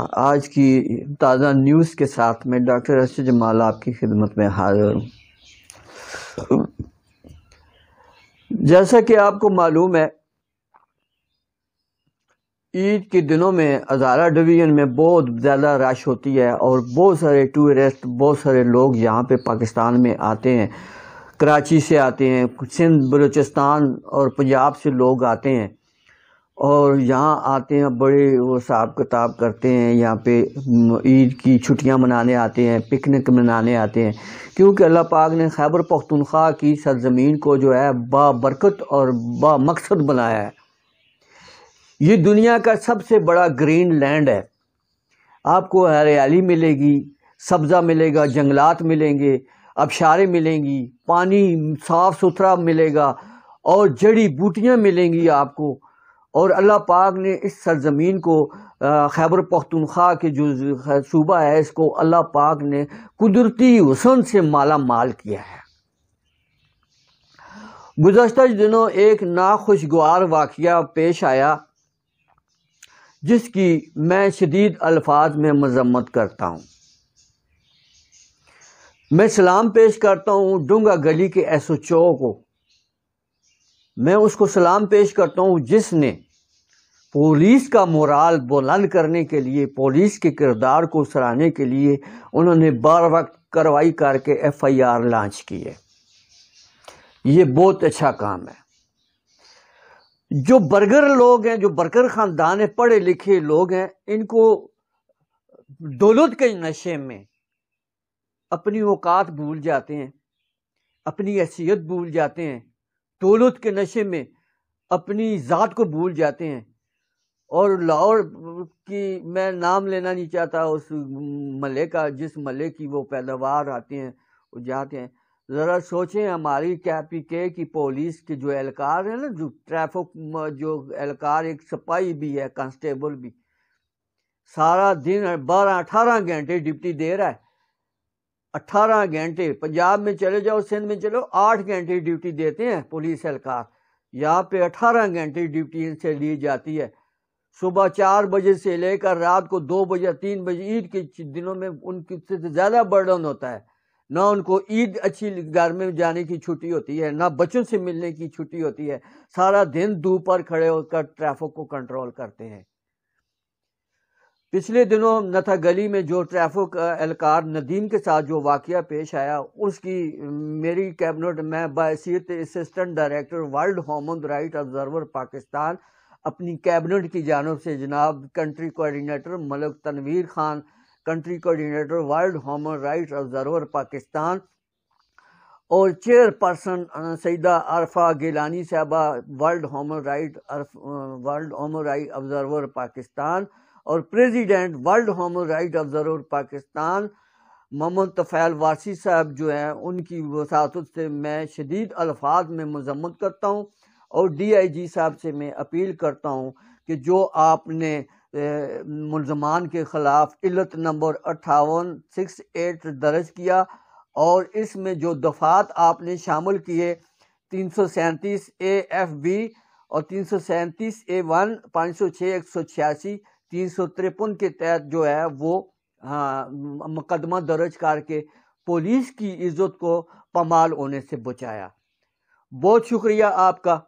آج کی تازہ نیوز کے ساتھ میں ڈاکٹر ارشد جمال آپ کی خدمت میں حاضر ہوں۔ جیسا کہ آپ کو معلوم ہے، عید کے دنوں میں ہزارہ ڈویژن میں بہت زیادہ رش ہوتی ہے اور بہت سارے ٹورسٹ، بہت سارے لوگ یہاں پہ پاکستان میں آتے ہیں، کراچی سے آتے ہیں، سندھ، بلوچستان اور پنجاب سے لوگ آتے ہیں اور یہاں آتے ہیں، بڑے وہ حساب کتاب کرتے ہیں، یہاں پہ عید کی چھٹیاں منانے آتے ہیں، پکنک منانے آتے ہیں، کیونکہ اللہ پاک نے خیبر پختونخوا کی سرزمین کو جو ہے با برکت اور با مقصد بنایا ہے۔ یہ دنیا کا سب سے بڑا گرین لینڈ ہے۔ آپ کو ہریالی ملے گی، سبزہ ملے گا، جنگلات ملیں گے، آبشاریں ملیں گی، پانی صاف ستھرا ملے گا اور جڑی بوٹیاں ملیں گی آپ کو۔ اور اللہ پاک نے اس سرزمین کو، خیبر پختونخوا کے جو صوبہ ہے، اس کو اللہ پاک نے قدرتی حسن سے مالا مال کیا ہے۔ گزشتہ دنوں ایک ناخوشگوار واقعہ پیش آیا جس کی میں شدید الفاظ میں مذمت کرتا ہوں۔ میں سلام پیش کرتا ہوں ڈونگا گلی کے ایس ایچ او کو، میں اس کو سلام پیش کرتا ہوں جس نے پولیس کا مورال بلند کرنے کے لیے، پولیس کے کردار کو سراہنے کے لیے انہوں نے بر وقت کارروائی کر کے ایف آئی آر لانچ کی ہے۔ یہ بہت اچھا کام ہے۔ جو برگر لوگ ہیں، جو برگر خاندان ہیں، پڑھے لکھے لوگ ہیں، ان کو دولت کے نشے میں اپنی اوقات بھول جاتے ہیں، اپنی حیثیت بھول جاتے ہیں، دولت کے نشے میں اپنی ذات کو بھول جاتے ہیں۔ اور لاہور کی میں نام لینا نہیں چاہتا اس محلے کا، جس محلے کی وہ پیداوار آتے ہیں، وہ جاتے ہیں، ذرا سوچیں ہماری KPK کی پولیس کے جو اہلکار ہیں نا، جو ٹریفک جو اہلکار، ایک سپاہی بھی ہے، کانسٹیبل بھی، سارا دن 18 گھنٹے ڈیوٹی دے رہا ہے۔ 18 گھنٹے پنجاب میں چلے جاؤ، سندھ میں چلو، 8 گھنٹے ڈیوٹی دیتے ہیں پولیس اہلکار، یہاں پہ 18 گھنٹے ڈیوٹی ان سے لی جاتی ہے۔ صبح 4 بجے سے لے کر رات کو 2 بجے 3 بجے، عید کے دنوں میں ان کی سے زیادہ برڈن ہوتا ہے۔ نہ ان کو عید اچھی گھر میں جانے کی چھٹی ہوتی ہے، نہ بچوں سے ملنے کی چھٹی ہوتی ہے، سارا دن دھوپ پر کھڑے ہو کر ٹریفک کو کنٹرول کرتے ہیں۔ پچھلے دنوں نتھا گلی میں جو ٹریفک اہلکار ندیم کے ساتھ جو واقعہ پیش آیا، اس کی میری کیبنٹ میں بحیثیت assistant director world human right observer Pakistan اپنی کیبنٹ کی جانب سے جناب country coordinator Malik Tanveer Khan, country coordinator world human right observer Pakistan, اور chairperson Syeda Arfa Gilani Sahiba world human right observer Pakistan, اور president world human right observer Pakistan Muhammad Tufail Warsi Sahib جو ہیں، ان کی وساطت سے میں شدید الفاظ میں مذمت کرتا ہوں، اور DIG صاحب سے میں اپیل کرتا ہوں کہ جو آپ نے ملزمان کے خلاف علت نمبر 5868 درج کیا، اور اس میں جو دفعات آپ نے شامل کیے 337 AFB اور 337 A1 506 186 353 کے تحت جو ہے وہ مقدمہ درج کر کے پولیس کی عزت کو پامال ہونے سے بچایا۔ بہت شکریہ آپ کا۔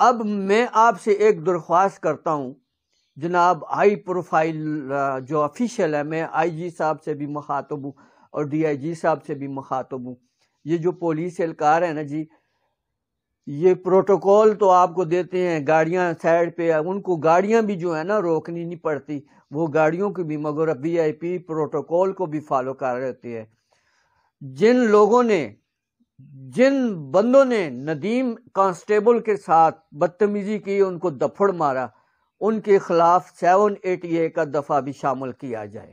اب میں آپ سے ایک درخواست کرتا ہوں، جناب ہائی پروفائل جو آفیشیل ہے، میں IG صاحب سے بھی مخاطب ہوں اور DIG صاحب سے بھی مخاطب ہوں، یہ جو پولیس اہلکار ہیں نا جی، یہ پروٹوکول تو آپ کو دیتے ہیں، گاڑیاں سائڈ پہ، ان کو گاڑیاں بھی جو ہے نا روکنی نہیں پڑتی، وہ گاڑیوں کو بھی مگر VIP پروٹوکول کو بھی فالو کر رہے ہوتے ہیں۔ جن بندوں نے ندیم کانسٹیبل کے ساتھ بدتمیزی کی، ان کو دفڑ مارا، ان کے خلاف 780A کا دفعہ بھی شامل کیا جائے۔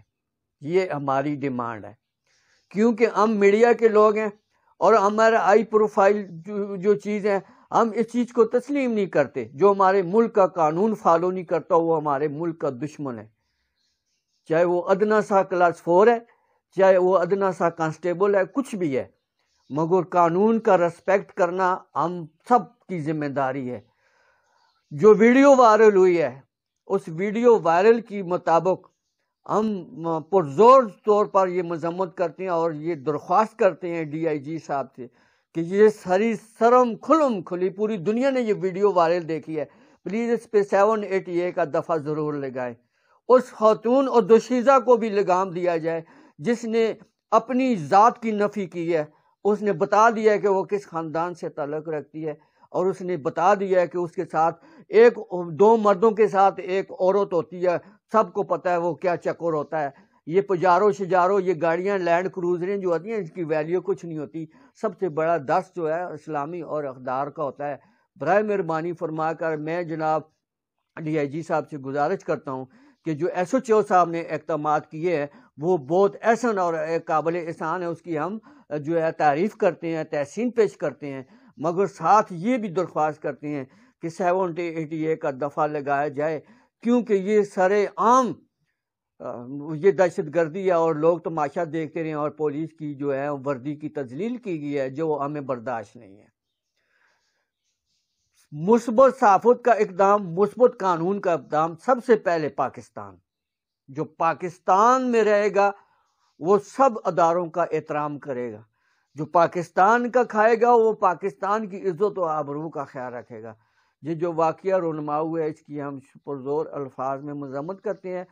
یہ ہماری ڈیمانڈ ہے، کیونکہ ہم میڈیا کے لوگ ہیں اور ہمارا ہائی پروفائل جو چیز ہے، ہم اس چیز کو تسلیم نہیں کرتے۔ جو ہمارے ملک کا قانون فالو نہیں کرتا، وہ ہمارے ملک کا دشمن ہے، چاہے وہ ادنا سا کلاس 4 ہے، چاہے وہ ادنا سا کانسٹیبل ہے، کچھ بھی ہے، مگر قانون کا ریسپیکٹ کرنا ہم سب کی ذمہ داری ہے۔ جو ویڈیو وائرل ہوئی ہے، اس ویڈیو وائرل کی مطابق ہم پرزور طور پر یہ مذمت کرتے ہیں اور یہ درخواست کرتے ہیں ڈی آئی جی صاحب سے کہ یہ ساری سرم کھلم کھلی پوری دنیا نے یہ ویڈیو وائرل دیکھی ہے، پلیز اس پہ 780A کا دفعہ ضرور لگائیں، اس خاتون اور دوشیزہ کو بھی لگام دیا جائے جس نے اپنی ذات کی نفی کی ہے، اس نے بتا دیا ہے کہ وہ کس خاندان سے تعلق رکھتی ہے، اور اس نے بتا دیا ہے کہ اس کے ساتھ دو مردوں کے ساتھ ایک عورت ہوتی ہے، سب کو پتہ ہے وہ کیا چکر ہوتا ہے۔ یہ پجارو شجارو یہ گاڑیاں لینڈ کروزریں جو ہوتی ہیں اس کی ویلیو کچھ نہیں ہوتی، سب سے بڑا دست جو ہے اسلامی اور اقدار کا ہوتا ہے۔ برائے مہربانی فرما کر میں جناب ڈی آئی جی صاحب سے گزارش کرتا ہوں کہ جو ایس ایچ او صاحب نے اقدامات کیے ہیں وہ بہت احسن اور قابل احسان ہے، اس کی ہم جو ہے تعریف کرتے ہیں، تحسین پیش کرتے ہیں، مگر ساتھ یہ بھی درخواست کرتے ہیں کہ 780A کا دفعہ لگایا جائے، کیونکہ یہ سر عام یہ دہشت گردی ہے اور لوگ تماشا دیکھتے رہے اور پولیس کی جو ہے وردی کی تذلیل کی گئی ہے جو ہمیں برداشت نہیں ہے۔ مثبت صحافت کا اقدام، مثبت قانون کا اقدام سب سے پہلے پاکستان، جو پاکستان میں رہے گا وہ سب اداروں کا احترام کرے گا، جو پاکستان کا کھائے گا وہ پاکستان کی عزت و آبرو کا خیال رکھے گا۔ یہ جو واقعہ رونما ہوا ہے اس کی ہم پرزور الفاظ میں مذمت کرتے ہیں،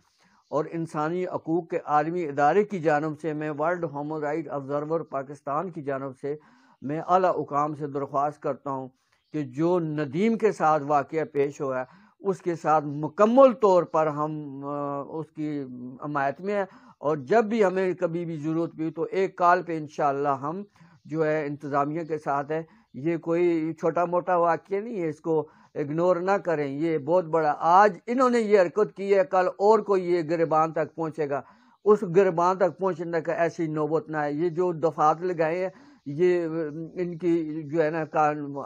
اور انسانی حقوق کے عالمی ادارے کی جانب سے میں world human right observer Pakistan کی جانب سے میں اعلیٰ حکام سے درخواست کرتا ہوں کہ جو ندیم کے ساتھ واقعہ پیش ہوا ہے اس کے ساتھ مکمل طور پر ہم اس کی حمایت میں ہیں، اور جب بھی ہمیں کبھی بھی ضرورت بھی تو ایک کال پہ انشاءاللہ ہم جو ہے انتظامیہ کے ساتھ ہے۔ یہ کوئی چھوٹا موٹا واقعہ نہیں ہے، اس کو اگنور نہ کریں، یہ بہت بڑا، آج انہوں نے یہ حرکت کی ہے کل اور کوئی یہ گریبان تک پہنچے گا، اس گریبان تک پہنچنے کا ایسی نوبت نہ ہے۔ یہ جو دفعات لگائے ہیں یہ ان کی جو ہے نا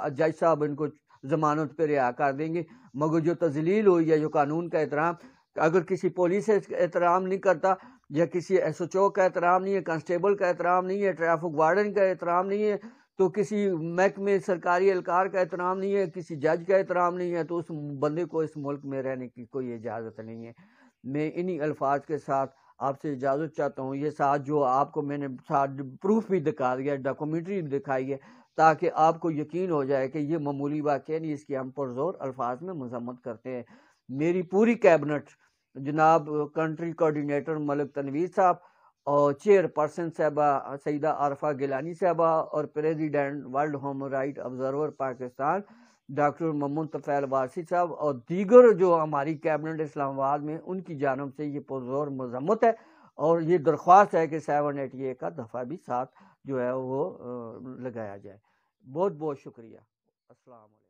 جج صاحب ان کو ضمانت پہ رہا کر دیں گے، مگر جو تذلیل ہوئی ہے، جو قانون کا احترام، اگر کسی پولیس احترام نہیں کرتا یا کسی ایس ایچ او کا احترام نہیں ہے، کانسٹیبل کا احترام نہیں ہے، ٹریفک وارڈن کا احترام نہیں ہے، تو کسی محکمے سرکاری اہلکار کا احترام نہیں ہے، کسی جج کا احترام نہیں ہے، تو اس بندے کو اس ملک میں رہنے کی کوئی اجازت نہیں ہے۔ میں انہی الفاظ کے ساتھ آپ سے اجازت چاہتا ہوں۔ یہ ساتھ جو آپ کو میں نے ساتھ پروف بھی دکھا دیا، ڈاکومنٹری بھی دکھائی ہے، تاکہ آپ کو یقین ہو جائے کہ یہ معمولی واقعہ نہیں، اس کی ہم پرزور الفاظ میں مذمت کرتے ہیں۔ میری پوری کیبنٹ، جناب کنٹری کوارڈینیٹر ملک تنویر صاحب اور چیئر پرسن صاحبہ سیدہ عارفہ گیلانی صاحبہ اور president world human right observer Pakistan doctor Muhammad Tufail Warsi Sahib اور دیگر جو ہماری کیبنٹ اسلام آباد میں، ان کی جانب سے یہ پرزور مذمت ہے، اور یہ درخواست ہے کہ 780A کا دفعہ بھی ساتھ جو ہے وہ لگایا جائے۔ بہت بہت شکریہ۔ السلام علیکم۔